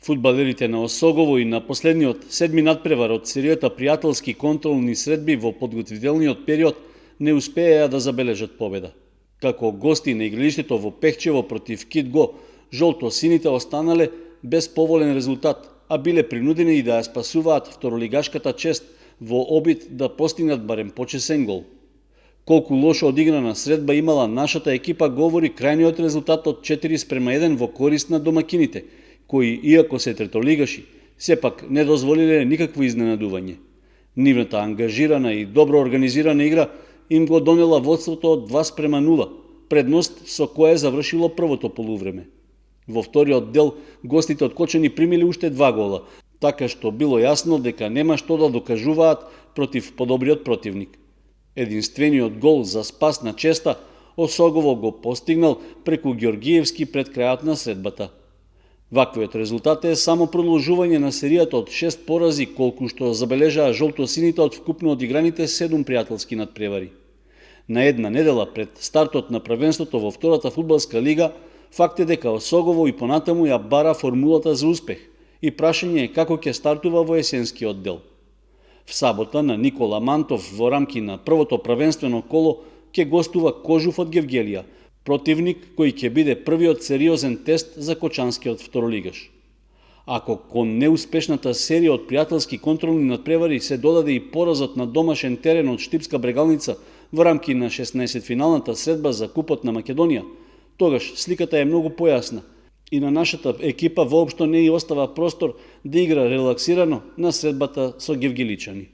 Фудбалерите на Осогово и на последниот седми надпревар од серијата пријателски контролни средби во подготвителниот период не успееа да забележат победа. Како гости на игралиштето во Пехчево против Китго, жолто-сините останале без поволен резултат, а биле принудени и да ја спасуваат второлигашката чест во обид да постигнат барем почесен гол. Колку лошо одиграна средба имала нашата екипа говори крајниот резултат од 4:1 во корист на домакините, кои, иако се третолигаши, сепак не дозволиле никакво изненадување. Нивната ангажирана и добро организирана игра им го донела водството од 2:0, предност со која завршило првото полувреме. Во вториот дел гостите од Кочани примиле уште 2 гола, така што било јасно дека нема што да докажуваат против подобриот противник. Единствениот гол за спас на честа Осогово го постигнал преку Ѓоргиевски пред крајот на средбата. Ваквиот резултат е само продолжување на серијата од 6 порази колку што забележаа жолто-сините од вкупно одиграните 7 пријателски надпревари. На една недела пред стартот на првенството во втората фудбалска лига, факт е дека Осогово и понатаму ја бара формулата за успех и прашање е како ќе стартува во есенскиот дел. В сабота на Никола Мантов во рамки на првото првенствено коло ќе гостува Кожув од Гевгелија, противник кој ќе биде првиот сериозен тест за кочанскиот второлигаш. Ако кон неуспешната серија од пријателски контролни надпревари се додаде и поразот на домашен терен од Штипска Брегалница во рамки на 16-финалната средба за Купот на Македонија, тогаш сликата е многу појасна и на нашата екипа воопшто не ја остава простор да игра релаксирано на средбата со гевгеличани.